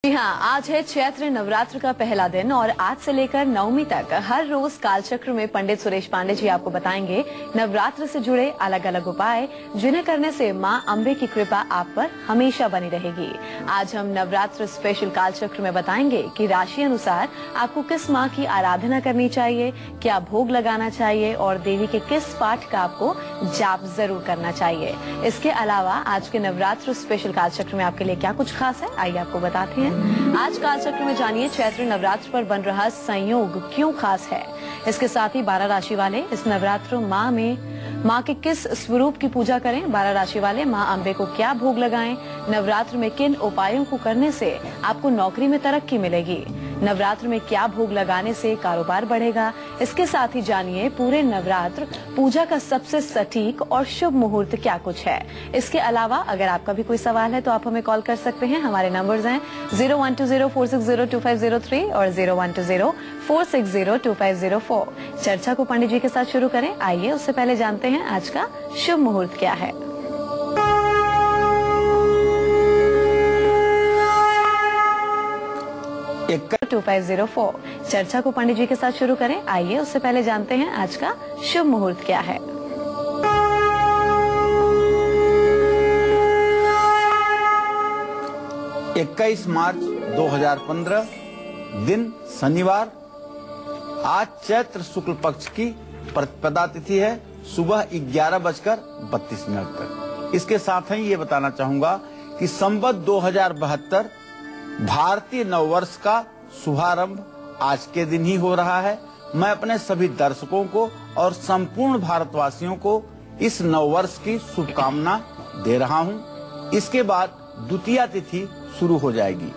जी हाँ, आज है चैत्र नवरात्र का पहला दिन और आज से लेकर नवमी तक हर रोज कालचक्र में पंडित सुरेश पांडे जी आपको बताएंगे नवरात्र से जुड़े अलग अलग उपाय जिन्हें करने से मां अम्बे की कृपा आप पर हमेशा बनी रहेगी। आज हम नवरात्र स्पेशल कालचक्र में बताएंगे कि राशि अनुसार आपको किस मां की आराधना करनी चाहिए, क्या भोग लगाना चाहिए और देवी के किस पाठ का आपको जाप जरूर करना चाहिए। इसके अलावा आज के नवरात्र स्पेशल कालचक्र में आपके लिए क्या कुछ खास है, आइए आपको बताते हैं। आज कालचक्र में जानिए चैत्र नवरात्र पर बन रहा संयोग क्यों खास है। इसके साथ ही 12 राशि वाले इस नवरात्र माँ के किस स्वरूप की पूजा करें, 12 राशि वाले माँ अम्बे को क्या भोग लगाएं, नवरात्र में किन उपायों को करने से आपको नौकरी में तरक्की मिलेगी, नवरात्र में क्या भोग लगाने से कारोबार बढ़ेगा। इसके साथ ही जानिए पूरे नवरात्र पूजा का सबसे सटीक और शुभ मुहूर्त क्या कुछ है। इसके अलावा अगर आपका भी कोई सवाल है तो आप हमें कॉल कर सकते हैं। हमारे नंबर्स हैं 012046025003 और 012046025004। चर्चा को पंडित जी के साथ शुरू करें। आइए उससे पहले जानते हैं आज का शुभ मुहूर्त क्या है। एक 2504। चर्चा को पंडित जी के साथ शुरू करें। आइए उससे पहले जानते हैं आज का शुभ मुहूर्त क्या है। 21 मार्च 2015 दिन शनिवार। आज चैत्र शुक्ल पक्ष की प्रतिपदा तिथि है, सुबह 11:32 तक। इसके साथ ही ये बताना चाहूंगा कि संवत 2072 भारतीय नववर्ष का शुभारंभ आज के दिन ही हो रहा है। मैं अपने सभी दर्शकों को और संपूर्ण भारतवासियों को इस नववर्ष की शुभकामना दे रहा हूं। इसके बाद द्वितीया तिथि शुरू हो जाएगी।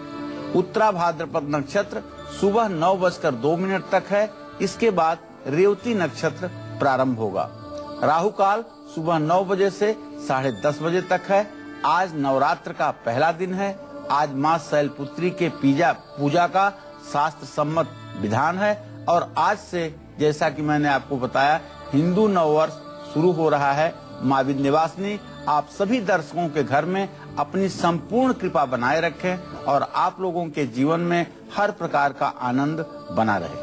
उत्तरा भाद्रपद नक्षत्र सुबह 9:02 तक है। इसके बाद रेवती नक्षत्र प्रारंभ होगा। राहु काल सुबह 9 बजे से 10:30 बजे तक है। आज नवरात्र का पहला दिन है। आज मां शैलपुत्री के पूजा का शास्त्र सम्मत विधान है और आज से जैसा कि मैंने आपको बताया हिंदू नववर्ष शुरू हो रहा है। मां विंध्यवासिनी आप सभी दर्शकों के घर में अपनी संपूर्ण कृपा बनाए रखें और आप लोगों के जीवन में हर प्रकार का आनंद बना रहे।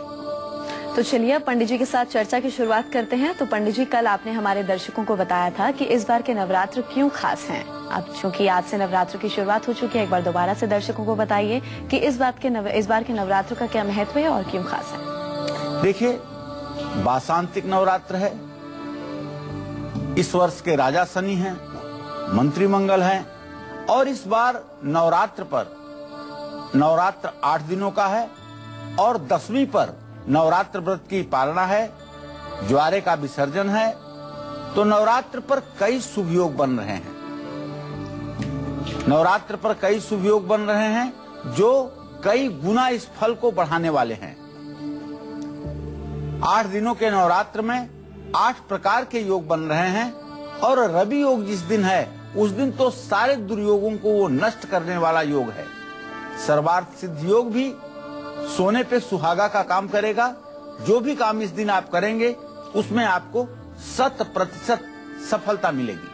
तो चलिए पंडित जी के साथ चर्चा की शुरुआत करते हैं। तो पंडित जी, कल आपने हमारे दर्शकों को बताया था कि इस बार के नवरात्र क्यों खास हैं। अब चूंकि आज से नवरात्र की शुरुआत हो चुकी है, एक बार दोबारा से दर्शकों को बताइए कि इस बार के नवरात्र का क्या महत्व है और क्यों खास है। देखिए, वासांतिक नवरात्र है। इस वर्ष के राजा शनि हैं, मंत्री मंगल हैं और इस बार नवरात्र 8 दिनों का है और 10वीं पर नवरात्र व्रत की पालना है, ज्वारे का विसर्जन है। तो नवरात्र पर कई शुभ योग बन रहे हैं। नवरात्र पर कई शुभ योग बन रहे हैं जो कई गुना इस फल को बढ़ाने वाले हैं। 8 दिनों के नवरात्र में 8 प्रकार के योग बन रहे हैं और रवि योग जिस दिन है उस दिन तो सारे दुर्योगों को वो नष्ट करने वाला योग है। सर्वार्थ सिद्ध योग भी सोने पे सुहागा का काम करेगा। जो भी काम इस दिन आप करेंगे उसमें आपको 100% सफलता मिलेगी।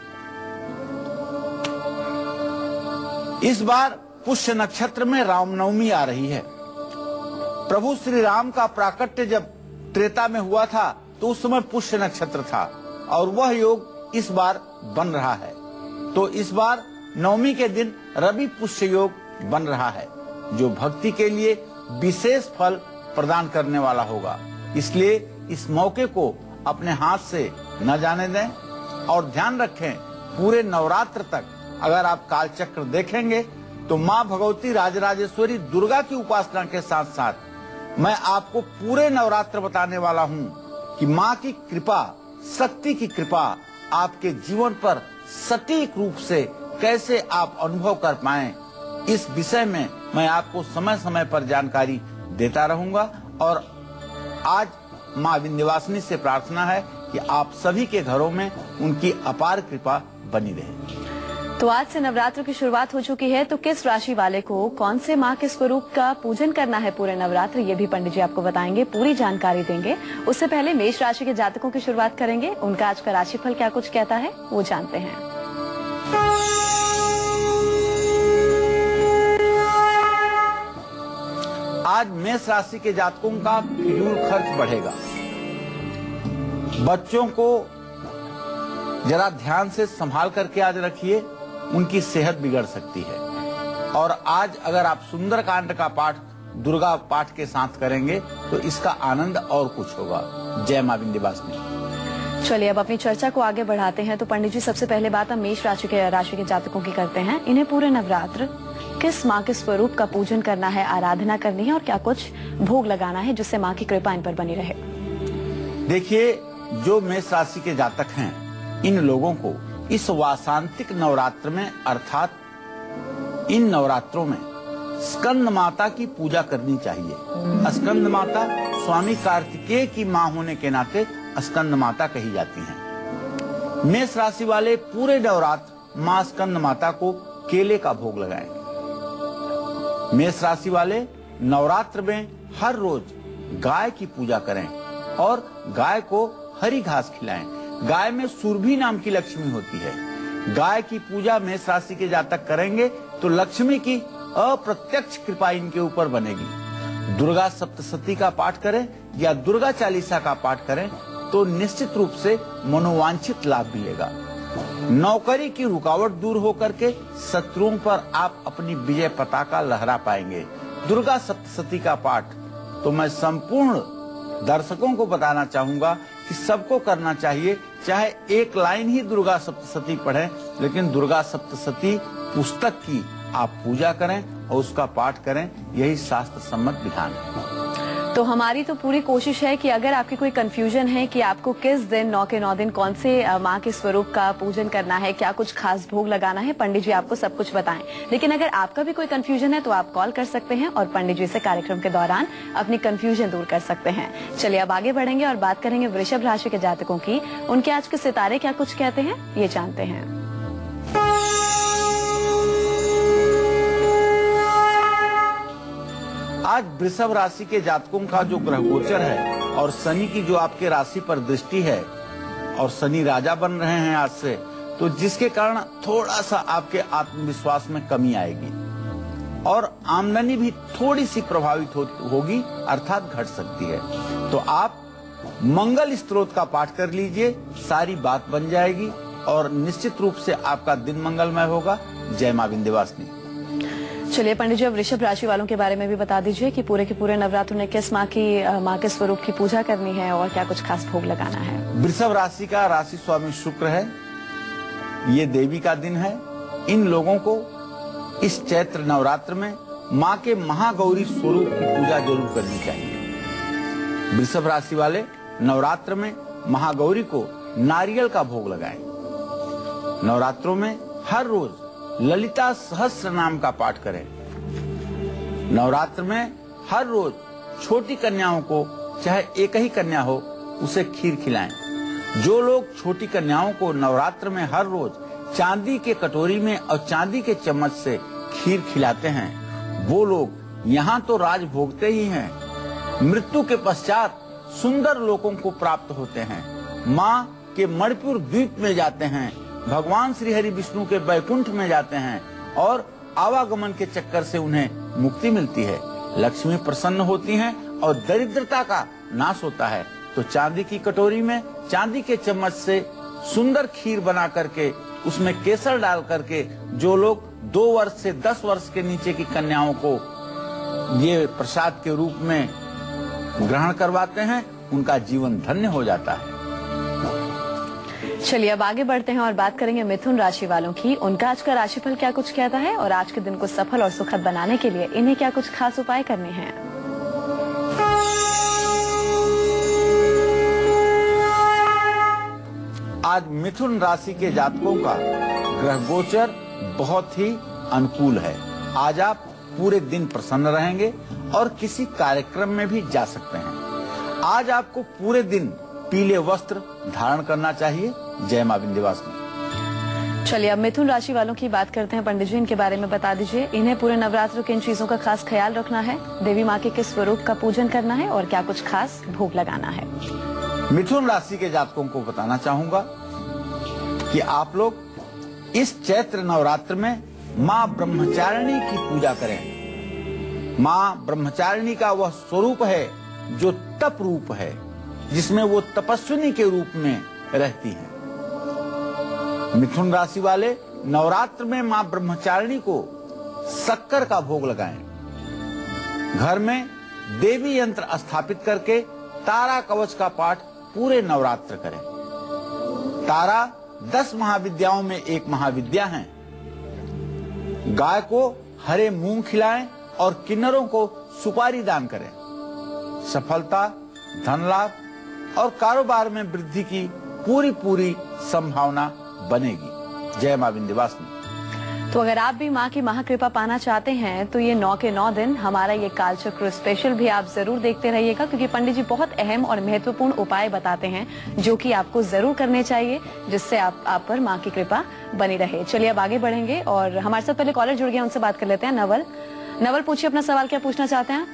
इस बार पुष्य नक्षत्र में रामनवमी आ रही है। प्रभु श्री राम का प्राकट्य जब त्रेता में हुआ था तो उस समय पुष्य नक्षत्र था और वह योग इस बार बन रहा है। तो इस बार नवमी के दिन रवि पुष्य योग बन रहा है जो भक्ति के लिए विशेष फल प्रदान करने वाला होगा। इसलिए इस मौके को अपने हाथ से न जाने दें और ध्यान रखें पूरे नवरात्र तक अगर आप कालचक्र देखेंगे तो मां भगवती राजराजेश्वरी दुर्गा की उपासना के साथ साथ मैं आपको पूरे नवरात्र बताने वाला हूं कि मां की कृपा, शक्ति की कृपा आपके जीवन पर सटीक रूप से कैसे आप अनुभव कर पाएं, इस विषय में मैं आपको समय समय पर जानकारी देता रहूंगा। और आज मां विंध्यवासिनी से प्रार्थना है कि आप सभी के घरों में उनकी अपार कृपा बनी रहे। तो आज से नवरात्र की शुरुआत हो चुकी है। तो किस राशि वाले को कौन से माँ के स्वरूप का पूजन करना है पूरे नवरात्र, ये भी पंडित जी आपको बताएंगे, पूरी जानकारी देंगे। उससे पहले मेष राशि के जातकों की शुरुआत करेंगे। उनका आज का राशिफल क्या कुछ कहता है वो जानते हैं। आज मेष राशि के जातकों का फिजूल खर्च बढ़ेगा। बच्चों को जरा ध्यान से संभाल करके आज रखिए, उनकी सेहत बिगड़ सकती है। और आज अगर आप सुंदरकांड का पाठ दुर्गा पाठ के साथ करेंगे तो इसका आनंद और कुछ होगा। जय मां विंध्यवासिनी। चलिए अब अपनी चर्चा को आगे बढ़ाते हैं। तो पंडित जी, सबसे पहले बात हम मेष राशि के जातकों की करते हैं। इन्हें पूरे नवरात्र किस माँ के स्वरूप का पूजन करना है, आराधना करनी है और क्या कुछ भोग लगाना है जिससे माँ की कृपा इन पर बनी रहे? देखिए, जो मेष राशि के जातक हैं, इन लोगों को इस वासांतिक नवरात्र में अर्थात इन नवरात्रों में स्कंद माता की पूजा करनी चाहिए। स्कंद माता स्वामी कार्तिकेय की मां होने के नाते स्कंद माता कही जाती हैं। मेष राशि वाले पूरे नवरात्र मां स्कंद माता को केले का भोग लगाएंगे। मेष राशि वाले नवरात्र में हर रोज गाय की पूजा करें और गाय को हरी घास खिलाएं। गाय में सुरभि नाम की लक्ष्मी होती है। गाय की पूजा मेष राशि के जातक करेंगे तो लक्ष्मी की अप्रत्यक्ष कृपा इनके ऊपर बनेगी। दुर्गा सप्तशती का पाठ करें या दुर्गा चालीसा का पाठ करें तो निश्चित रूप से मनोवांछित लाभ मिलेगा। नौकरी की रुकावट दूर होकर के शत्रुओं पर आप अपनी विजय पताका लहरा पाएंगे। दुर्गा सप्तशती का पाठ तो मैं संपूर्ण दर्शकों को बताना चाहूंगा कि सबको करना चाहिए। चाहे एक लाइन ही दुर्गा सप्तशती पढ़ें, लेकिन दुर्गा सप्तशती पुस्तक की आप पूजा करें और उसका पाठ करें, यही शास्त्र सम्मत विधान है। तो हमारी तो पूरी कोशिश है कि अगर आपकी कोई कंफ्यूजन है कि आपको किस दिन 9 के 9 दिन कौन से माँ के स्वरूप का पूजन करना है, क्या कुछ खास भोग लगाना है, पंडित जी आपको सब कुछ बताएं। लेकिन अगर आपका भी कोई कंफ्यूजन है तो आप कॉल कर सकते हैं और पंडित जी से कार्यक्रम के दौरान अपनी कंफ्यूजन दूर कर सकते हैं। चलिए अब आगे बढ़ेंगे और बात करेंगे वृषभ राशि के जातकों की। उनके आज के सितारे क्या कुछ कहते हैं, ये जानते हैं। आज वृषभ राशि के जातकों का जो ग्रह गोचर है और शनि की जो आपके राशि पर दृष्टि है और शनि राजा बन रहे हैं आज से, तो जिसके कारण थोड़ा सा आपके आत्मविश्वास में कमी आएगी और आमदनी भी थोड़ी सी प्रभावित होगी अर्थात घट सकती है। तो आप मंगल स्तोत्र का पाठ कर लीजिए, सारी बात बन जाएगी और निश्चित रूप से आपका दिन मंगलमय होगा। जय मां विंध्यवासिनी। चलिए पंडित जी, अब वृषभ राशि वालों के बारे में भी बता दीजिए कि पूरे के पूरे नवरात्र में किस माँ के स्वरूप की पूजा करनी है और क्या कुछ खास भोग लगाना है। वृषभ राशि का राशि स्वामी शुक्र है, ये देवी का दिन है। इन लोगों को इस चैत्र नवरात्र में माँ के महागौरी स्वरूप की पूजा जरूर करनी चाहिए। वृषभ राशि वाले नवरात्र में महागौरी को नारियल का भोग लगाएं। नवरात्रों में हर रोज ललिता सहस्त्र नाम का पाठ करें। नवरात्र में हर रोज छोटी कन्याओं को, चाहे एक ही कन्या हो, उसे खीर खिलाएं। जो लोग छोटी कन्याओं को नवरात्र में हर रोज चांदी के कटोरी में और चांदी के चम्मच से खीर खिलाते हैं, वो लोग यहाँ तो राज भोगते ही हैं, मृत्यु के पश्चात सुंदर लोकों को प्राप्त होते हैं, माँ के मणिपुर द्वीप में जाते हैं, भगवान श्री हरि विष्णु के बैकुंठ में जाते हैं और आवागमन के चक्कर से उन्हें मुक्ति मिलती है। लक्ष्मी प्रसन्न होती हैं और दरिद्रता का नाश होता है। तो चांदी की कटोरी में चांदी के चम्मच से सुंदर खीर बना करके उसमें केसर डाल करके जो लोग 2 वर्ष से 10 वर्ष के नीचे की कन्याओं को ये प्रसाद के रूप में ग्रहण करवाते हैं, उनका जीवन धन्य हो जाता है। चलिए अब आगे बढ़ते हैं और बात करेंगे मिथुन राशि वालों की। उनका आज का राशिफल क्या कुछ कहता है और आज के दिन को सफल और सुखद बनाने के लिए इन्हें क्या कुछ खास उपाय करने हैं। आज मिथुन राशि के जातकों का ग्रह गोचर बहुत ही अनुकूल है। आज आप पूरे दिन प्रसन्न रहेंगे और किसी कार्यक्रम में भी जा सकते हैं। आज आपको पूरे दिन पीले वस्त्र धारण करना चाहिए। जय मां विंध्यवासिनी। चलिए अब मिथुन राशि वालों की बात करते हैं। पंडित जी, इनके बारे में बता दीजिए, इन्हें पूरे नवरात्र के इन चीजों का खास ख्याल रखना है, देवी माँ के किस स्वरूप का पूजन करना है और क्या कुछ खास भोग लगाना है। मिथुन राशि के जातकों को बताना चाहूंगा कि आप लोग इस चैत्र नवरात्र में माँ ब्रह्मचारिणी की पूजा करें। माँ ब्रह्मचारिणी का वह स्वरूप है जो तप रूप है, जिसमें वो तपस्विनी के रूप में रहती हैं। मिथुन राशि वाले नवरात्र में माँ ब्रह्मचारिणी को शक्कर का भोग लगाएं। घर में देवी यंत्र स्थापित करके तारा कवच का पाठ पूरे नवरात्र करें। तारा 10 महाविद्याओं में एक महाविद्या है। गाय को हरे मूंग खिलाएं और किन्नरों को सुपारी दान करें। सफलता, धन लाभ और कारोबार में वृद्धि की पूरी संभावना बनेगी। जय मां विंध्यवासिनी। तो अगर आप भी मां की महाकृपा पाना चाहते हैं तो ये 9 के 9 दिन हमारा ये कालचक्र स्पेशल भी आप जरूर देखते रहिएगा, क्योंकि पंडित जी बहुत अहम और महत्वपूर्ण उपाय बताते हैं जो कि आपको जरूर करने चाहिए, जिससे आप पर मां की कृपा बनी रहे। चलिए अब आगे बढ़ेंगे और हमारे साथ पहले कॉलर जुड़ गया, उनसे बात कर लेते हैं। नवल पूछिए अपना सवाल, क्या पूछना चाहते हैं?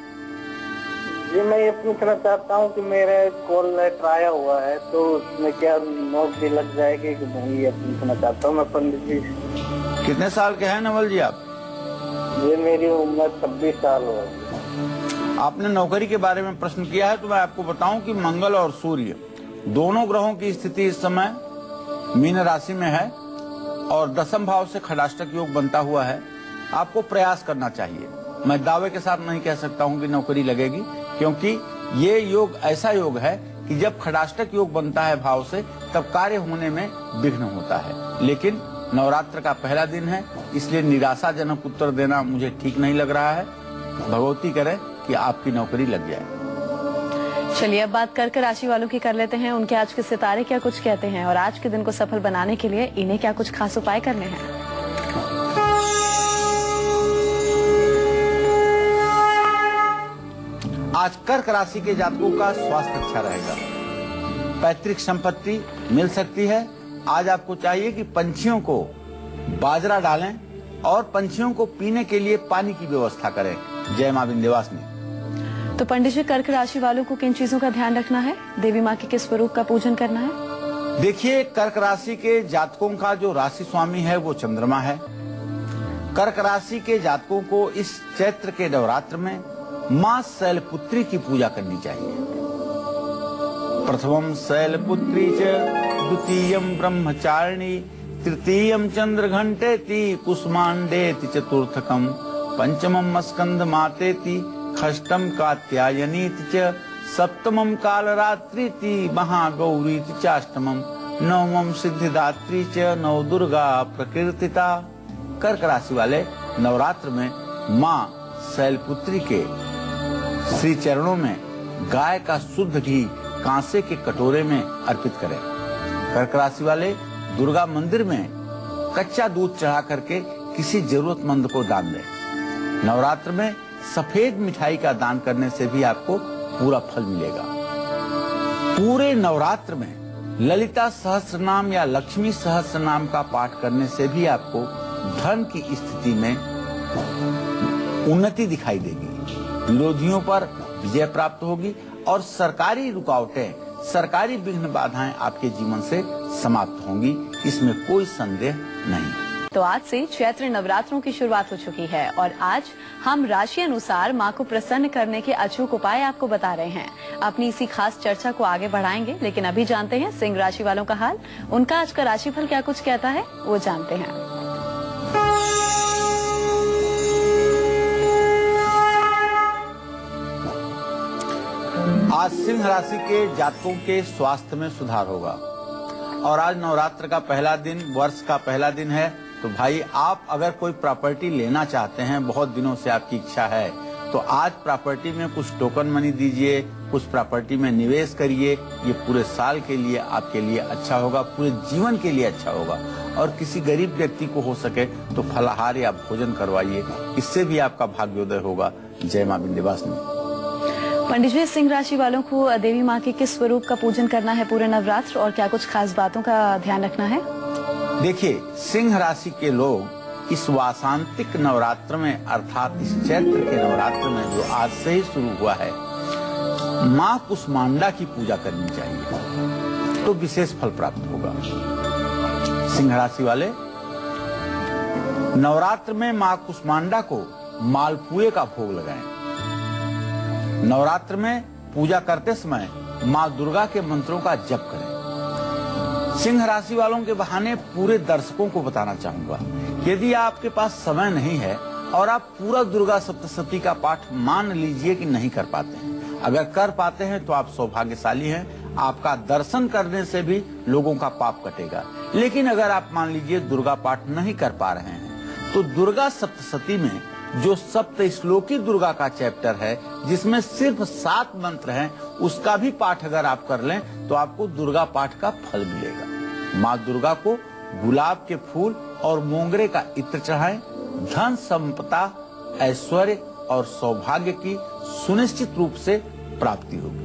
जी मैं ये पूछना चाहता हूँ कि मेरा कॉल लेटर आया हुआ है तो उसमें क्या नौकरी लग जाएगी कि नहीं, ये पूछना चाहता हूँ मैं पंडित जी। कितने साल के हैं नवल जी आप? ये मेरी उम्र 26 साल है। आपने नौकरी के बारे में प्रश्न किया है तो मैं आपको बताऊं कि मंगल और सूर्य दोनों ग्रहों की स्थिति इस समय मीन राशि में है और 10वें भाव से खडाष्टक योग बनता हुआ है। आपको प्रयास करना चाहिए। मैं दावे के साथ नहीं कह सकता हूं कि नौकरी लगेगी, क्योंकि ये योग ऐसा योग है कि जब खडाष्टक योग बनता है भाव से तब कार्य होने में विघ्न होता है। लेकिन नवरात्र का पहला दिन है, इसलिए निराशाजनक उत्तर देना मुझे ठीक नहीं लग रहा है। भगवती करे कि आपकी नौकरी लग जाए। चलिए अब बात कर्क राशि वालों की कर लेते हैं। उनके आज के सितारे क्या कुछ कहते हैं और आज के दिन को सफल बनाने के लिए इन्हें क्या कुछ खास उपाय करने हैं। आज कर्क राशि के जातकों का स्वास्थ्य अच्छा रहेगा। पैतृक संपत्ति मिल सकती है। आज आपको चाहिए कि पंछियों को बाजरा डालें और पंछियों को पीने के लिए पानी की व्यवस्था करें। जय मां विंध्यवासिनी। तो पंडित जी कर्क राशि वालों को किन चीजों का ध्यान रखना है? देवी माँ के किस स्वरूप का पूजन करना है? देखिए, कर्क राशि के जातकों का जो राशि स्वामी है वो चंद्रमा है। कर्क राशि के जातकों को इस चैत्र के नवरात्र में मां शैलपुत्री की पूजा करनी चाहिए। प्रथमम शैलपुत्री च, द्वितीयम ब्रह्मचारिणी, तृतीयम चंद्रघंटेति, कुसुमांडेति, चतुर्थकम पंचमम स्कंद मातेति, षष्ठम कात्यायनीति च, सप्तमम कालरात्रीति, महागौरीति चाष्टमम, नवमम सिद्धिदात्री च, नवदुर्गा प्रकीर्तिता। कर्क राशि वाले नवरात्र में मां शैलपुत्री के श्री चरणों में गाय का शुद्ध घी कांसे के कटोरे में अर्पित करें। कर्क राशि वाले दुर्गा मंदिर में कच्चा दूध चढ़ा करके किसी जरूरतमंद को दान दें। नवरात्र में सफेद मिठाई का दान करने से भी आपको पूरा फल मिलेगा। पूरे नवरात्र में ललिता सहस्त्रनाम या लक्ष्मी सहस्त्रनाम का पाठ करने से भी आपको धन की स्थिति में उन्नति दिखाई देगी। विरोधियों पर विजय प्राप्त होगी और सरकारी रुकावटें, सरकारी विघ्न बाधाएं आपके जीवन से समाप्त होंगी, इसमें कोई संदेह नहीं। तो आज से चैत्र नवरात्रों की शुरुआत हो चुकी है और आज हम राशि अनुसार मां को प्रसन्न करने के अचूक उपाय आपको बता रहे हैं। अपनी इसी खास चर्चा को आगे बढ़ाएंगे, लेकिन अभी जानते हैं सिंह राशि वालों का हाल। उनका आज का राशिफल क्या कुछ कहता है वो जानते हैं। आज सिंह राशि के जातकों के स्वास्थ्य में सुधार होगा और आज नवरात्र का पहला दिन, वर्ष का पहला दिन है। तो भाई, आप अगर कोई प्रॉपर्टी लेना चाहते हैं, बहुत दिनों से आपकी इच्छा है, तो आज प्रॉपर्टी में कुछ टोकन मनी दीजिए, कुछ प्रॉपर्टी में निवेश करिए। ये पूरे साल के लिए आपके लिए अच्छा होगा, पूरे जीवन के लिए अच्छा होगा। और किसी गरीब व्यक्ति को हो सके तो फलाहार या भोजन करवाइए, इससे भी आपका भाग्योदय होगा। जय मां विंध्यवासिनी। पंडित जी, सिंह राशि वालों को देवी माँ के किस स्वरूप का पूजन करना है पूरे नवरात्र और क्या कुछ खास बातों का ध्यान रखना है? देखिए, सिंह राशि के लोग इस वासांतिक नवरात्र में, अर्थात इस चैत्र के नवरात्र में जो आज से ही शुरू हुआ है, माँ कुसमांडा की पूजा करनी चाहिए, तो विशेष फल प्राप्त होगा। सिंह राशि वाले नवरात्र में माँ कुसमांडा को मालपुए का भोग लगाएं। नवरात्र में पूजा करते समय माँ दुर्गा के मंत्रों का जप करें। सिंह राशि वालों के बहाने पूरे दर्शकों को बताना चाहूंगा, यदि आपके पास समय नहीं है और आप पूरा दुर्गा सप्तशती का पाठ मान लीजिए कि नहीं कर पाते हैं, अगर कर पाते हैं तो आप सौभाग्यशाली हैं, आपका दर्शन करने से भी लोगों का पाप कटेगा। लेकिन अगर आप मान लीजिए दुर्गा पाठ नहीं कर पा रहे हैं तो दुर्गा सप्तशती में जो सप्त श्लोकी दुर्गा का चैप्टर है जिसमें सिर्फ 7 मंत्र हैं, उसका भी पाठ अगर आप कर लें तो आपको दुर्गा पाठ का फल मिलेगा। माँ दुर्गा को गुलाब के फूल और मोंगरे का इत्र चढ़ाएं, धन संपदा ऐश्वर्य और सौभाग्य की सुनिश्चित रूप से प्राप्ति होगी।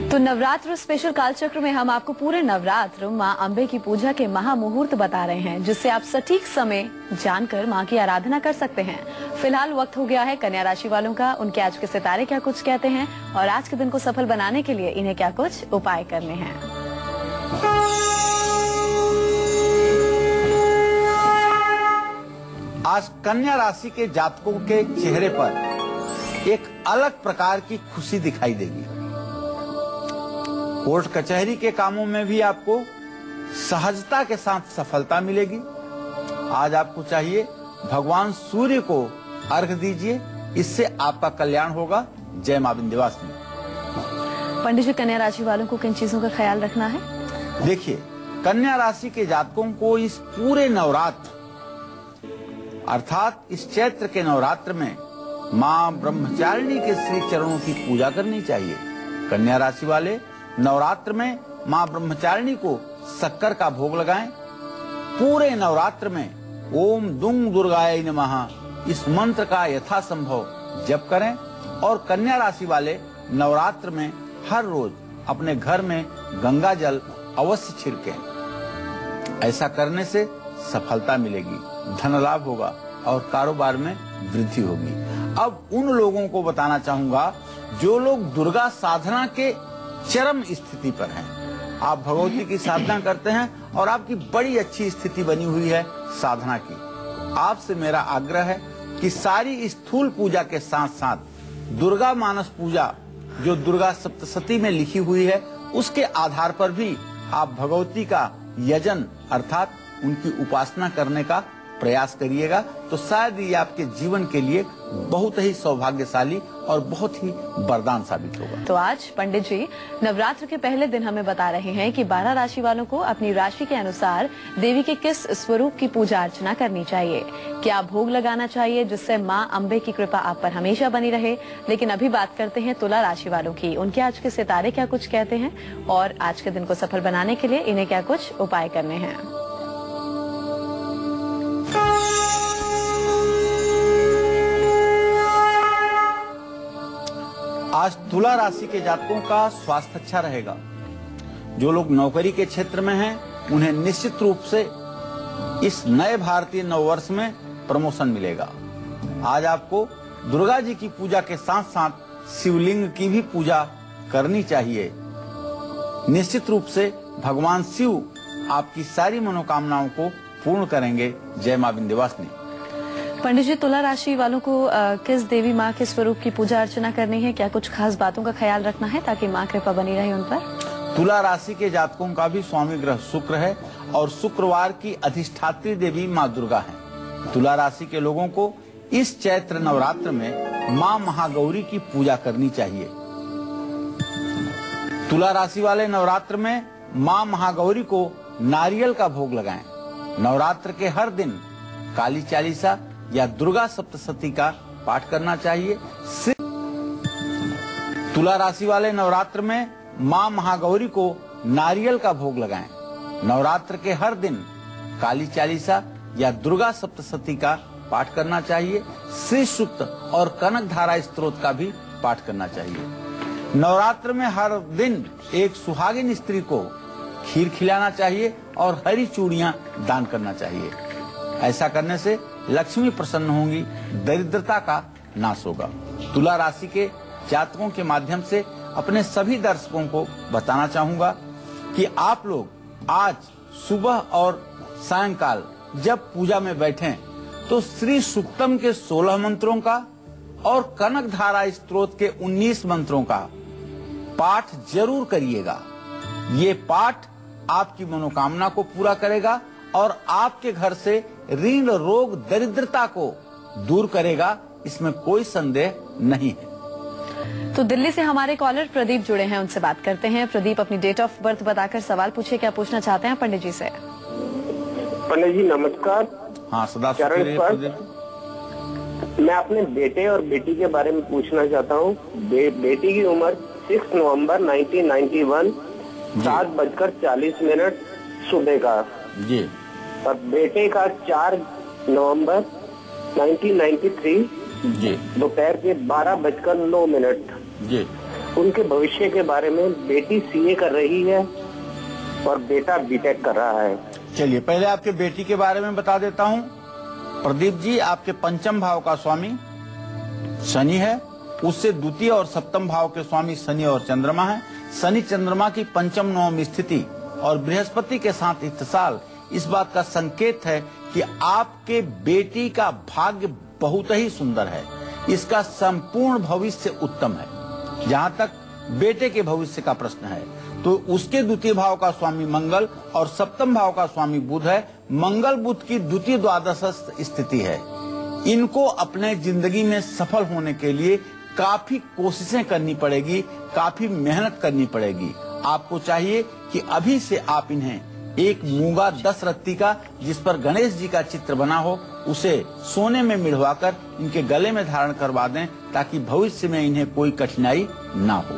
तो नवरात्र स्पेशल कालचक्र में हम आपको पूरे नवरात्र माँ अम्बे की पूजा के महामुहूर्त बता रहे हैं, जिससे आप सटीक समय जानकर माँ की आराधना कर सकते हैं। फिलहाल वक्त हो गया है कन्या राशि वालों का, उनके आज के सितारे क्या कुछ कहते हैं और आज के दिन को सफल बनाने के लिए इन्हें क्या कुछ उपाय करने हैं। आज कन्या राशि के जातकों के चेहरे पर एक अलग प्रकार की खुशी दिखाई देगी। कोर्ट कचहरी के कामों में भी आपको सहजता के साथ सफलता मिलेगी। आज आपको चाहिए भगवान सूर्य को अर्घ्य दीजिए, इससे आपका कल्याण होगा। जय मां विंध्यवासिनी। पंडित जी, कन्या राशि वालों को किन चीजों का ख्याल रखना है? देखिए, कन्या राशि के जातकों को इस पूरे नवरात्र अर्थात इस चैत्र के नवरात्र में मां ब्रह्मचारिणी के श्री चरणों की पूजा करनी चाहिए। कन्या राशि वाले नवरात्र में मां ब्रह्मचारिणी को शक्कर का भोग लगाएं। पूरे नवरात्र में ओम दुंग दुर्गाय नमः इस मंत्र का यथासंभव जप करें और कन्या राशि वाले नवरात्र में हर रोज अपने घर में गंगा जल अवश्य छिड़कें। ऐसा करने से सफलता मिलेगी, धन लाभ होगा और कारोबार में वृद्धि होगी। अब उन लोगों को बताना चाहूंगा जो लोग दुर्गा साधना के चरम स्थिति पर हैं। आप भगवती की साधना करते हैं और आपकी बड़ी अच्छी स्थिति बनी हुई है साधना की। आपसे मेरा आग्रह है कि सारी स्थूल पूजा के साथ साथ दुर्गा मानस पूजा जो दुर्गा सप्तशती में लिखी हुई है उसके आधार पर भी आप भगवती का यजन अर्थात उनकी उपासना करने का प्रयास करिएगा, तो शायद ये आपके जीवन के लिए बहुत ही सौभाग्यशाली और बहुत ही वरदान साबित होगा। तो आज पंडित जी नवरात्र के पहले दिन हमें बता रहे हैं कि 12 राशि वालों को अपनी राशि के अनुसार देवी के किस स्वरूप की पूजा अर्चना करनी चाहिए, क्या भोग लगाना चाहिए जिससे माँ अम्बे की कृपा आप पर हमेशा बनी रहे। लेकिन अभी बात करते हैं तुला राशि वालों की, उनके आज के सितारे क्या कुछ कहते हैं और आज के दिन को सफल बनाने के लिए इन्हें क्या कुछ उपाय करने हैं। आज तुला राशि के जातकों का स्वास्थ्य अच्छा रहेगा। जो लोग नौकरी के क्षेत्र में हैं उन्हें निश्चित रूप से इस नए भारतीय नववर्ष में प्रमोशन मिलेगा। आज आपको दुर्गा जी की पूजा के साथ साथ शिवलिंग की भी पूजा करनी चाहिए। निश्चित रूप से भगवान शिव आपकी सारी मनोकामनाओं को पूर्ण करेंगे। जय मां विंध्यवासिनी। पंडित जी, तुला राशि वालों को किस देवी माँ के स्वरूप की पूजा अर्चना करनी है, क्या कुछ खास बातों का ख्याल रखना है ताकि माँ कृपा बनी रहे उन पर? तुला राशि के जातकों का भी स्वामी ग्रह शुक्र है और शुक्रवार की अधिष्ठात्री देवी माँ दुर्गा है। तुला राशि के लोगों को इस चैत्र नवरात्र में माँ महागौरी की पूजा करनी चाहिए। तुला राशि वाले नवरात्र में माँ महागौरी को नारियल का भोग लगाएं। नवरात्र के हर दिन काली चालीसा या दुर्गा सप्तशती का पाठ करना चाहिए। तुला राशि वाले नवरात्र में मां महागौरी को नारियल का भोग लगाएं। नवरात्र के हर दिन काली चालीसा या दुर्गा सप्तशती का पाठ करना चाहिए। श्री सूक्त और कनक धारा स्तोत्र का भी पाठ करना चाहिए। नवरात्र में हर दिन एक सुहागिन स्त्री को खीर खिलाना चाहिए और हरी चूड़ियां दान करना चाहिए। ऐसा करने से लक्ष्मी प्रसन्न होंगी, दरिद्रता का नाश होगा। तुला राशि के जातकों के माध्यम से अपने सभी दर्शकों को बताना चाहूंगा कि आप लोग आज सुबह और सायंकाल जब पूजा में बैठें तो श्री सूक्तम के 16 मंत्रों का और कनक धारा स्त्रोत के 19 मंत्रों का पाठ जरूर करिएगा। ये पाठ आपकी मनोकामना को पूरा करेगा और आपके घर से ऋण रोग दरिद्रता को दूर करेगा, इसमें कोई संदेह नहीं है। तो दिल्ली से हमारे कॉलर प्रदीप जुड़े हैं, उनसे बात करते हैं। प्रदीप, अपनी डेट ऑफ बर्थ बताकर सवाल पूछिए, क्या पूछना चाहते हैं पंडित जी से? पंडित जी नमस्कार। हाँ, सदा सुखी रहिए प्रदीप। मैं अपने बेटे और बेटी के बारे में पूछना चाहता हूँ। बेटी की उम्र 6 नवंबर 1991 7:40 सुबह का जी, और बेटे का 4 नवंबर 1993 जी, दोपहर के 12:09 जी। उनके भविष्य के बारे में, बेटी सीए कर रही है और बेटा बीटेक कर रहा है। चलिए, पहले आपके बेटी के बारे में बता देता हूँ। प्रदीप जी, आपके पंचम भाव का स्वामी शनि है, उससे द्वितीय और सप्तम भाव के स्वामी शनि और चंद्रमा है। शनि चंद्रमा की पंचम नवम स्थिति और बृहस्पति के साथ इत्तिसाल इस बात का संकेत है कि आपके बेटी का भाग्य बहुत ही सुंदर है। इसका संपूर्ण भविष्य उत्तम है। जहाँ तक बेटे के भविष्य का प्रश्न है तो उसके द्वितीय भाव का स्वामी मंगल और सप्तम भाव का स्वामी बुध है। मंगल बुध की द्वितीय द्वादशस्थ स्थिति है। इनको अपने जिंदगी में सफल होने के लिए काफी कोशिशें करनी पड़ेगी, काफी मेहनत करनी पड़ेगी। आपको चाहिए कि अभी से आप इन्हें एक मूंगा 10 रत्ती का, जिस पर गणेश जी का चित्र बना हो, उसे सोने में मिढ़वाकर इनके गले में धारण करवा दें, ताकि भविष्य में इन्हें कोई कठिनाई ना हो।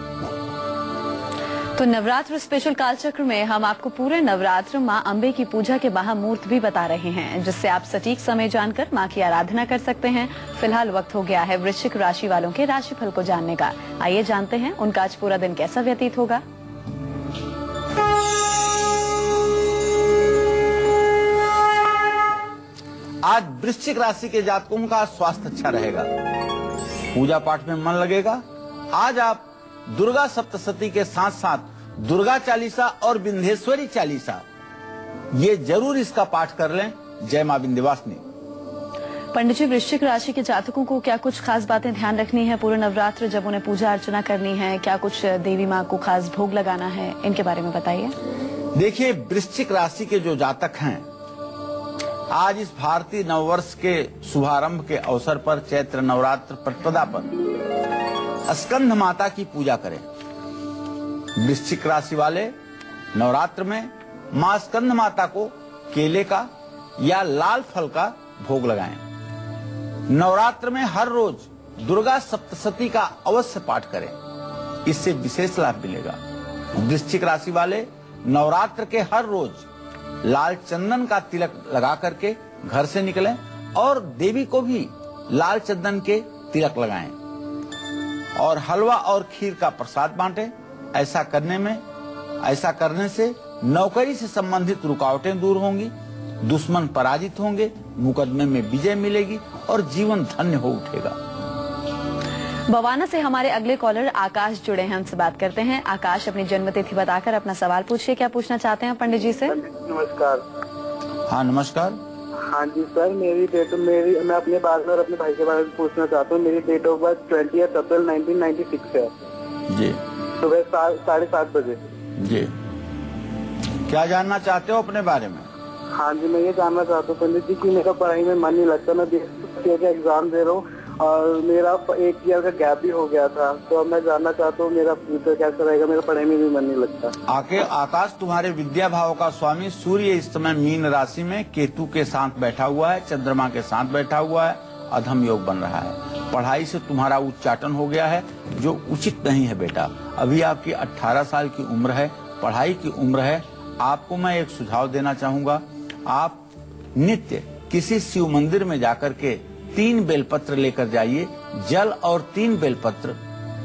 तो नवरात्र स्पेशल कालचक्र में हम आपको पूरे नवरात्र मां अंबे की पूजा के महामुहूर्त भी बता रहे हैं, जिससे आप सटीक समय जानकर मां की आराधना कर सकते हैं। फिलहाल वक्त हो गया है वृश्चिक राशि वालों के राशिफल को जानने का। आइए जानते हैं उनका आज पूरा दिन कैसा व्यतीत होगा। आज वृश्चिक राशि के जातकों का स्वास्थ्य अच्छा रहेगा, पूजा पाठ में मन लगेगा। आज आप दुर्गा सप्तशती के साथ साथ दुर्गा चालीसा और विंध्येश्वरी चालीसा ये जरूर इसका पाठ कर लें। जय मां विंध्यवासिनी। पंडित जी, वृश्चिक राशि के जातकों को क्या कुछ खास बातें ध्यान रखनी है पूरे नवरात्र जब उन्हें पूजा अर्चना करनी है? क्या कुछ देवी मां को खास भोग लगाना है? इनके बारे में बताइए। देखिए, वृश्चिक राशि के जो जातक हैं, आज इस भारतीय नववर्ष के शुभारंभ के अवसर पर चैत्र नवरात्र प्रतिपदा पर स्कंद माता की पूजा करें। वृश्चिक राशि वाले नवरात्र में मां स्कंद माता को केले का या लाल फल का भोग लगाएं। नवरात्र में हर रोज दुर्गा सप्तशती का अवश्य पाठ करें, इससे विशेष लाभ मिलेगा। वृश्चिक राशि वाले नवरात्र के हर रोज लाल चंदन का तिलक लगा करके घर से निकलें और देवी को भी लाल चंदन के तिलक लगाएं और हलवा और खीर का प्रसाद बांटें। ऐसा करने से नौकरी से संबंधित रुकावटें दूर होंगी, दुश्मन पराजित होंगे, मुकदमे में विजय मिलेगी और जीवन धन्य हो उठेगा। बवाना से हमारे अगले कॉलर आकाश जुड़े हैं, उनसे बात करते हैं। आकाश, अपनी जन्मतिथि बताकर अपना सवाल पूछिए, क्या पूछना चाहते हैं पंडित जी से? नमस्कार। हाँ, नमस्कार। हाँ जी सर, मैं अपने बारे में और अपने भाई के बारे में पूछना चाहता हूँ। मेरी डेट ऑफ बर्थ 20 अप्रैल 1996 है जी, सुबह 7:30 बजे। जी, क्या जानना चाहते हो अपने बारे में? हाँ जी, मैं ये जानना चाहता हूँ पंडित जी कि मेरा पढ़ाई में मन नहीं लगता। मैं बीएससी का एग्जाम दे रहा हूँ और मेरा 1 ईयर का गैप भी हो गया था, तो अब मैं जानना चाहता हूँ मेरा फ्यूचर कैसा रहेगा। मेरा पढ़ाई में भी मन नहीं लगता। आकाश, तुम्हारे विद्या भाव का स्वामी सूर्य इस समय मीन राशि में केतु के साथ बैठा हुआ है, चंद्रमा के साथ बैठा हुआ है, अधम योग बन रहा है। पढ़ाई से तुम्हारा उच्चाटन हो गया है, जो उचित नहीं है बेटा। अभी आपकी 18 साल की उम्र है, पढ़ाई की उम्र है। आपको मैं एक सुझाव देना चाहूंगा, आप नित्य किसी शिव मंदिर में जाकर के 3 बेलपत्र लेकर जाइए, जल और 3 बेलपत्र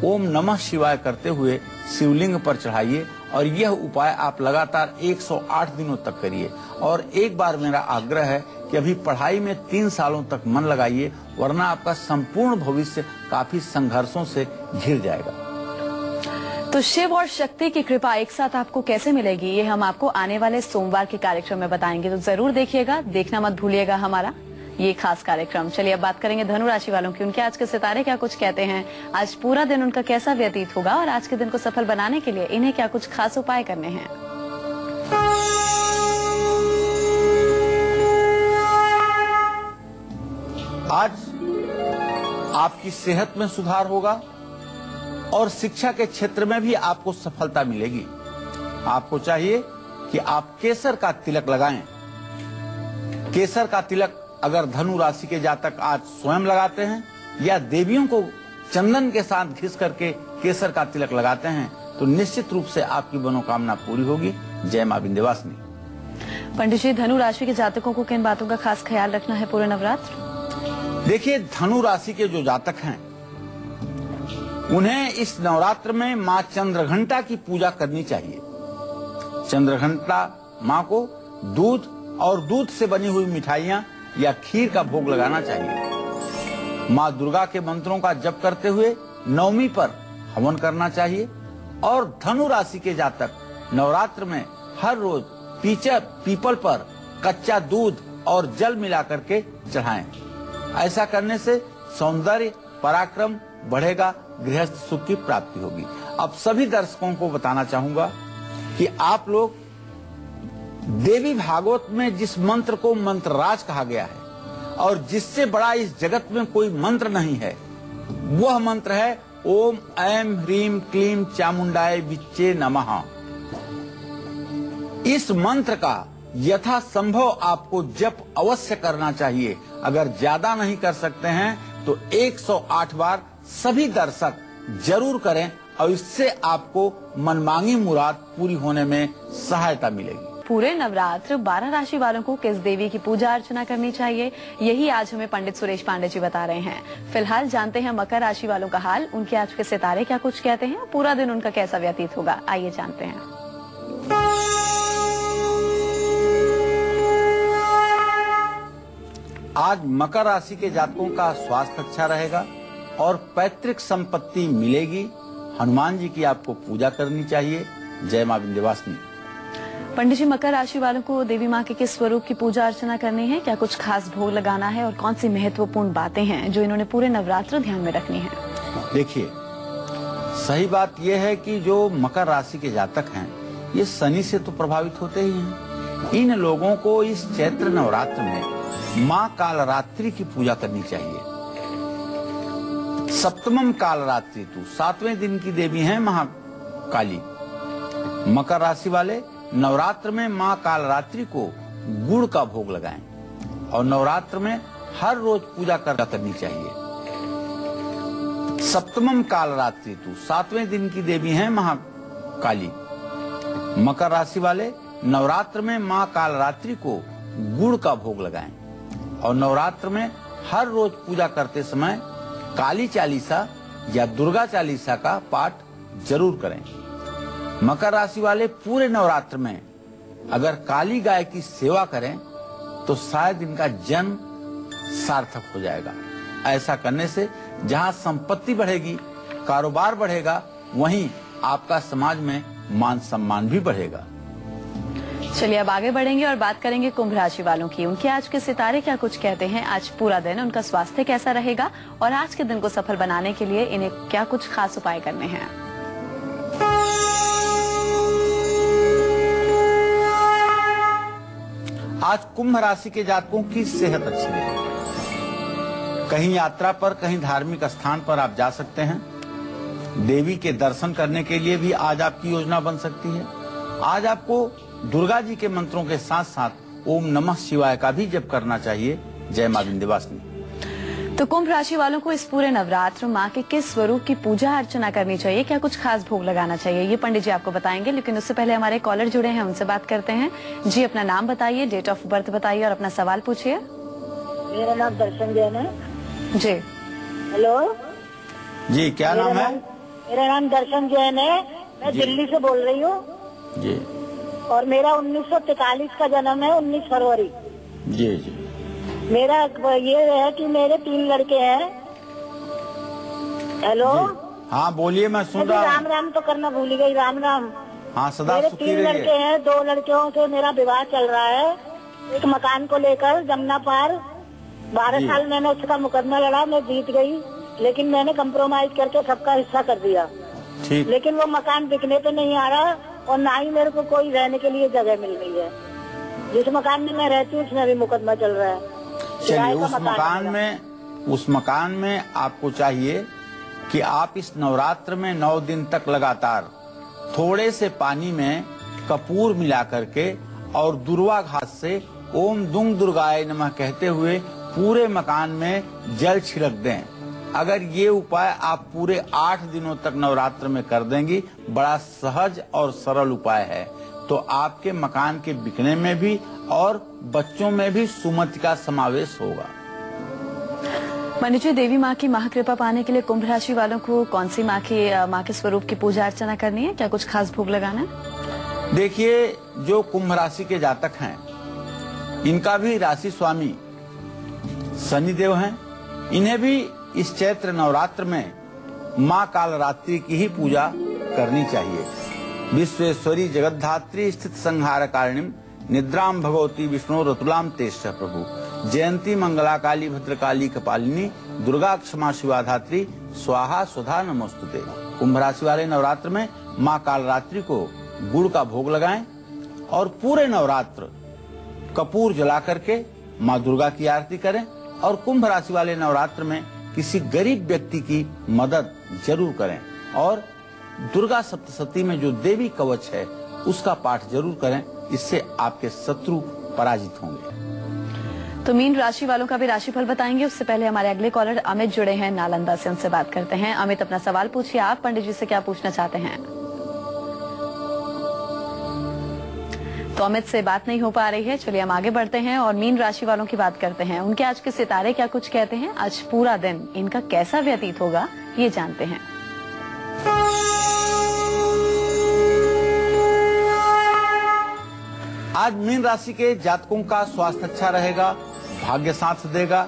ओम नमः शिवाय करते हुए शिवलिंग पर चढ़ाइए और यह उपाय आप लगातार 108 दिनों तक करिए। और एक बार मेरा आग्रह है कि अभी पढ़ाई में 3 सालों तक मन लगाइए, वरना आपका संपूर्ण भविष्य काफी संघर्षों से घिर जाएगा। तो शिव और शक्ति की कृपा एक साथ आपको कैसे मिलेगी, ये हम आपको आने वाले सोमवार के कार्यक्रम में बताएंगे, तो जरूर देखिएगा, देखना मत भूलिएगा हमारा ये खास कार्यक्रम। चलिए अब बात करेंगे धनु राशि वालों की। उनके आज के सितारे क्या कुछ कहते हैं, आज पूरा दिन उनका कैसा व्यतीत होगा और आज के दिन को सफल बनाने के लिए इन्हें क्या कुछ खास उपाय करने हैं। आज आपकी सेहत में सुधार होगा और शिक्षा के क्षेत्र में भी आपको सफलता मिलेगी। आपको चाहिए कि आप केसर का तिलक लगाएं। केसर का तिलक अगर धनु राशि के जातक आज स्वयं लगाते हैं या देवियों को चंदन के साथ घिस करके केसर का तिलक लगाते हैं तो निश्चित रूप से आपकी मनोकामना पूरी होगी। जय मां विंध्यवासिनी। पंडित जी, धनु राशि के जातकों को किन बातों का खास ख्याल रखना है पूरे नवरात्र? देखिए, धनु राशि के जो जातक हैं उन्हें इस नवरात्र में मां चंद्रघंटा की पूजा करनी चाहिए। चंद्रघंटा मां को दूध और दूध से बनी हुई मिठाइयां या खीर का भोग लगाना चाहिए। मां दुर्गा के मंत्रों का जप करते हुए नवमी पर हवन करना चाहिए। और धनु राशि के जातक नवरात्र में हर रोज पीपल पर कच्चा दूध और जल मिला करके चढ़ाएं। ऐसा करने से सौंदर्य पराक्रम बढ़ेगा, गृहस्थ सुख की प्राप्ति होगी। अब सभी दर्शकों को बताना चाहूंगा कि आप लोग देवी भागवत में जिस मंत्र को मंत्रराज कहा गया है और जिससे बड़ा इस जगत में कोई मंत्र नहीं है, वह मंत्र है ओम ऐं ह्रीं क्लीं चामुंडाय विच्चे नमः। इस मंत्र का यथासंभव आपको जप अवश्य करना चाहिए। अगर ज्यादा नहीं कर सकते हैं तो 108 बार सभी दर्शक जरूर करें और इससे आपको मनमांगी मुराद पूरी होने में सहायता मिलेगी। पूरे नवरात्र 12 राशि वालों को किस देवी की पूजा अर्चना करनी चाहिए, यही आज हमें पंडित सुरेश पांडे जी बता रहे हैं। फिलहाल जानते हैं मकर राशि वालों का हाल। उनके आज के सितारे क्या कुछ कहते हैं, पूरा दिन उनका कैसा व्यतीत होगा, आइए जानते हैं। आज मकर राशि के जातकों का स्वास्थ्य अच्छा रहेगा और पैतृक संपत्ति मिलेगी। हनुमान जी की आपको पूजा करनी चाहिए। जय मां विंध्यवासिनी। पंडित जी, मकर राशि वालों को देवी माँ के किस स्वरूप की पूजा अर्चना करनी है, क्या कुछ खास भोग लगाना है और कौन सी महत्वपूर्ण बातें हैं जो इन्होंने पूरे नवरात्र ध्यान में रखनी है? देखिए, सही बात यह है कि जो मकर राशि के जातक हैं ये शनि से तो प्रभावित होते ही हैं। इन लोगों को इस चैत्र नवरात्र में माँ कालरात्रि की पूजा करनी चाहिए। सप्तमम कालरात्रि तू, 7वें दिन की देवी हैं महाकाली। मकर राशि वाले नवरात्र में माँ कालरात्रि को गुड़ का भोग लगाएं और नवरात्र में हर रोज पूजा करनी चाहिए। सप्तमम कालरात्रि तू, 7वें दिन की देवी हैं महाकाली। मकर राशि वाले नवरात्र में माँ कालरात्रि को गुड़ का भोग लगाएं और नवरात्र में हर रोज पूजा करते समय काली चालीसा या दुर्गा चालीसा का पाठ जरूर करें। मकर राशि वाले पूरे नवरात्र में अगर काली गाय की सेवा करें तो शायद इनका जन्म सार्थक हो जाएगा। ऐसा करने से जहां संपत्ति बढ़ेगी, कारोबार बढ़ेगा, वहीं आपका समाज में मान सम्मान भी बढ़ेगा। चलिए अब आगे बढ़ेंगे और बात करेंगे कुंभ राशि वालों की। उनके आज के सितारे क्या कुछ कहते हैं, आज पूरा दिन उनका स्वास्थ्य कैसा रहेगा और आज के दिन को सफल बनाने के लिए इन्हें क्या कुछ खास उपाय करने हैं? आज कुंभ राशि के जातकों की सेहत अच्छी रहेगी। कहीं यात्रा पर, कहीं धार्मिक स्थान पर आप जा सकते हैं। देवी के दर्शन करने के लिए भी आज आपकी योजना बन सकती है। आज आपको दुर्गा जी के मंत्रों के साथ साथ ओम नमः शिवाय का भी जप करना चाहिए। जय मां विंध्यवासिनी। तो कुंभ राशि वालों को इस पूरे नवरात्र माँ के किस स्वरूप की पूजा अर्चना करनी चाहिए, क्या कुछ खास भोग लगाना चाहिए, ये पंडित जी आपको बताएंगे। लेकिन उससे पहले हमारे कॉलर जुड़े हैं, उनसे बात करते हैं। जी, अपना नाम बताइए, डेट ऑफ बर्थ बताइए और अपना सवाल पूछिए। मेरा नाम दर्शन जैन है। जी, हेलो जी, क्या नाम है? मेरा नाम दर्शन जैन है, मैं दिल्ली से बोल रही हूँ जी। और मेरा 1943 का जन्म है, 19 फरवरी। जी जी। मेरा ये है कि मेरे 3 लड़के हैं। हेलो, हाँ बोलिए, मैं सुन रहा हूँ। राम राम तो करना भूल गई। राम राम। हाँ, सदा मेरे सुखी 3 रहिए। लड़के हैं, 2 लड़कियों से मेरा विवाह चल रहा है। एक मकान को लेकर जमुना पार 12 साल मैंने उसका मुकदमा लड़ा, मैं जीत गई, लेकिन मैंने कंप्रोमाइज करके सबका हिस्सा कर दिया। ठीक। लेकिन वो मकान बिकने पे नहीं आ रहा और ना ही मेरे को कोई रहने के लिए जगह मिल रही है। जिस मकान में मैं रहती हूँ उसमें भी मुकदमा चल रहा है। चलिए, उस मकान में आपको चाहिए कि आप इस नवरात्र में 9 दिन तक लगातार थोड़े से पानी में कपूर मिला करके और दुर्वा घास से ओम दुंग दुर्गाय नमः कहते हुए पूरे मकान में जल छिड़क दें। अगर ये उपाय आप पूरे 8 दिनों तक नवरात्र में कर देंगी, बड़ा सहज और सरल उपाय है, तो आपके मकान के बिकने में भी और बच्चों में भी सुमति का समावेश होगा। पंडित जी, देवी माँ की महाकृपा पाने के लिए कुंभ राशि वालों को कौन सी माँ के स्वरूप की पूजा अर्चना करनी है? क्या कुछ खास भोग लगाना है? देखिए, जो कुंभ राशि के जातक हैं, इनका भी राशि स्वामी शनिदेव हैं। इन्हें भी इस चैत्र नवरात्र में माँ कालरात्रि की ही पूजा करनी चाहिए। विश्वेश्वरी जगद्धात्री स्थित संहार कारिणीम निद्राम भगवती विष्णु रतुलाम तेष्ठ प्रभु जयंती मंगला काली भद्रकाली कपालिनी दुर्गा क्षमा शिवा धात्री स्वाहा सुधा नमोस्तुते। कुंभ राशि वाले नवरात्र में माँ कालरात्रि को गुड़ का भोग लगाएं और पूरे नवरात्र कपूर जला करके माँ दुर्गा की आरती करें। और कुंभ राशि वाले नवरात्र में किसी गरीब व्यक्ति की मदद जरूर करें और दुर्गा सप्तशती में जो देवी कवच है उसका पाठ जरूर करें। इससे आपके शत्रु पराजित होंगे। तो मीन राशि वालों का भी राशिफल बताएंगे, उससे पहले हमारे अगले कॉलर अमित जुड़े हैं नालंदा से, उनसे बात करते हैं। अमित, अपना सवाल पूछिए। आप पंडित जी से क्या पूछना चाहते हैं? तो अमित से बात नहीं हो पा रही है। चलिए हम आगे बढ़ते हैं और मीन राशि वालों की बात करते हैं। उनके आज के सितारे क्या कुछ कहते हैं, आज पूरा दिन इनका कैसा व्यतीत होगा, ये जानते हैं। आज मीन राशि के जातकों का स्वास्थ्य अच्छा रहेगा, भाग्य साथ देगा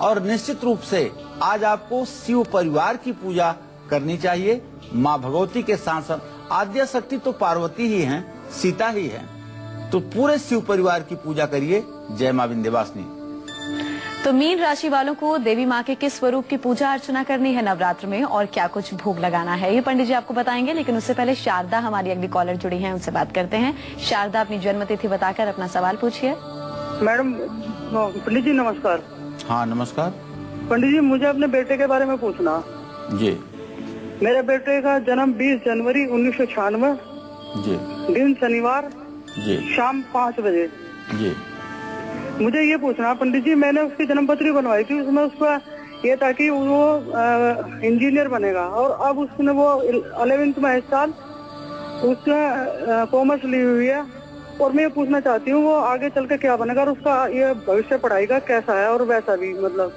और निश्चित रूप से आज आपको शिव परिवार की पूजा करनी चाहिए। माँ भगवती के साथ साथ आद्य शक्ति तो पार्वती ही हैं, सीता ही है, तो पूरे शिव परिवार की पूजा करिए। जय माँ विंध्यवासिनी। तो मीन राशि वालों को देवी माँ के किस स्वरूप की पूजा अर्चना करनी है नवरात्र में और क्या कुछ भोग लगाना है, ये पंडित जी आपको बताएंगे। लेकिन उससे पहले शारदा हमारी अगली कॉलर जुड़ी हैं, उनसे बात करते हैं। शारदा, अपनी जन्म तिथि बताकर अपना सवाल पूछिए। मैडम, पंडित जी नमस्कार। हाँ नमस्कार। पंडित जी, मुझे अपने बेटे के बारे में पूछना। जी। मेरे बेटे का जन्म 20 जनवरी 1996, जी। दिन शनिवार, जी। शाम 5 बजे। जी। मुझे ये पूछना पंडित जी, मैंने उसकी जन्मपत्री बनवाई थी, उसमें उसका ये था कि वो इंजीनियर बनेगा और अब उसने वो 11th में इस साल उसने कॉमर्स ली हुई है और मैं ये पूछना चाहती हूँ वो आगे चल के क्या बनेगा और उसका ये भविष्य पढ़ाई का कैसा है और वैसा भी मतलब।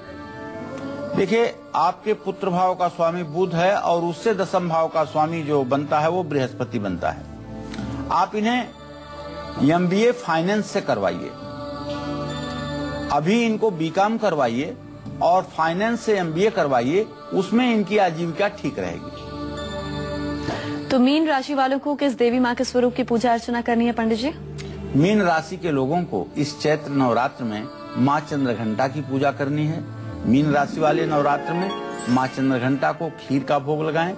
देखिए, आपके पुत्र भाव का स्वामी बुध है और उससे दशम भाव का स्वामी जो बनता है वो बृहस्पति बनता है। आप इन्हें MBA फाइनेंस से करवाइए, अभी इनको बीकॉम करवाइए और फाइनेंस से MBA करवाइए, उसमें इनकी आजीविका ठीक रहेगी। तो मीन राशि वालों को किस देवी माँ के स्वरूप की पूजा अर्चना करनी है पंडित जी? मीन राशि के लोगों को इस चैत्र नवरात्र में माँ चंद्रघंटा की पूजा करनी है। मीन राशि वाले नवरात्र में माँ चंद्रघंटा को खीर का भोग लगाएं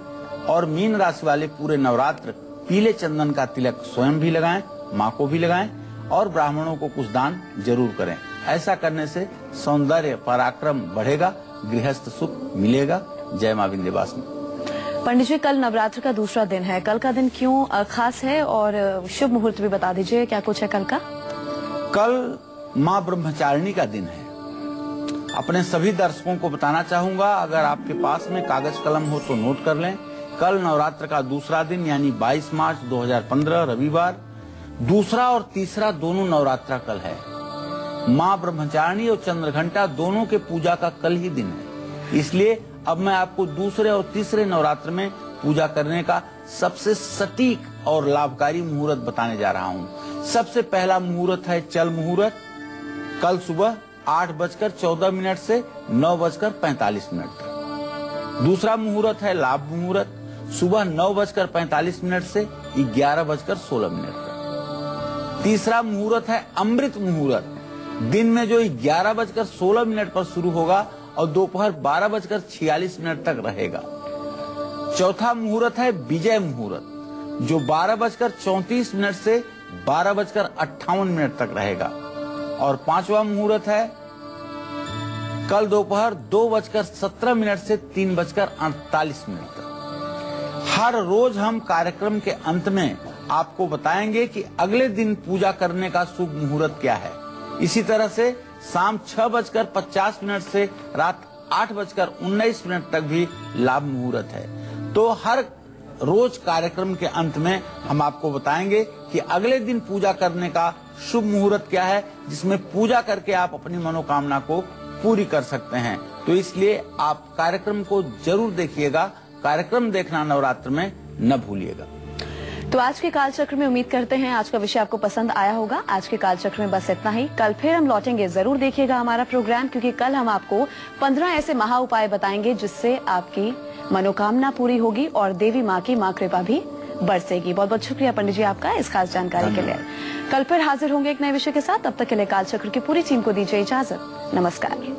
और मीन राशि वाले पूरे नवरात्र पीले चंदन का तिलक स्वयं भी लगाएं, माँ को भी लगाएं और ब्राह्मणों को कुछ दान जरूर करें। ऐसा करने से सौंदर्य पराक्रम बढ़ेगा, गृहस्थ सुख मिलेगा। जय माँ विंध्यवासिनी। पंडित जी, कल नवरात्र का दूसरा दिन है, कल का दिन क्यों खास है और शुभ मुहूर्त भी बता दीजिए, क्या कुछ है कल का? कल माँ ब्रह्मचारिणी का दिन है। अपने सभी दर्शकों को बताना चाहूंगा, अगर आपके पास में कागज कलम हो तो नोट कर लें। कल नवरात्र का दूसरा दिन यानी 22 मार्च 2015 रविवार, दूसरा और तीसरा दोनों नवरात्रा कल है। माँ ब्रह्मचारिणी और चंद्रघंटा दोनों के पूजा का कल ही दिन है, इसलिए अब मैं आपको दूसरे और तीसरे नवरात्र में पूजा करने का सबसे सटीक और लाभकारी मुहूर्त बताने जा रहा हूँ। सबसे पहला मुहूर्त है चल मुहूर्त, कल सुबह 8:14 से 9:45। दूसरा मुहूर्त है लाभ मुहूर्त, सुबह 9:45 से 11:16। तीसरा मुहूर्त है अमृत मुहूर्त, दिन में जो 11:16 पर शुरू होगा और दोपहर 12:46 तक रहेगा। चौथा मुहूर्त है विजय मुहूर्त, जो 12:34 से 12:58 तक रहेगा। और पांचवा मुहूर्त है कल दोपहर 2:17 से 3:48 तक। हर रोज हम कार्यक्रम के अंत में आपको बताएंगे कि अगले दिन पूजा करने का शुभ मुहूर्त क्या है। इसी तरह से शाम 6:50 से रात 8:19 तक भी लाभ मुहूर्त है। तो हर रोज कार्यक्रम के अंत में हम आपको बताएंगे कि अगले दिन पूजा करने का शुभ मुहूर्त क्या है, जिसमें पूजा करके आप अपनी मनोकामना को पूरी कर सकते हैं। तो इसलिए आप कार्यक्रम को जरूर देखिएगा। कार्यक्रम देखना नवरात्र में न भूलिएगा। तो आज के कालचक्र में उम्मीद करते हैं आज का विषय आपको पसंद आया होगा। आज के कालचक्र में बस इतना ही। कल फिर हम लौटेंगे। जरूर देखिएगा हमारा प्रोग्राम, क्योंकि कल हम आपको 15 ऐसे महा उपाय बताएंगे जिससे आपकी मनोकामना पूरी होगी और देवी माँ की माँ कृपा भी बरसेगी। बहुत बहुत शुक्रिया पंडित जी आपका इस खास जानकारी के लिए। कल फिर हाजिर होंगे एक नए विषय के साथ। तब तक के लिए कालचक्र की पूरी टीम को दीजिए इजाजत। नमस्कार।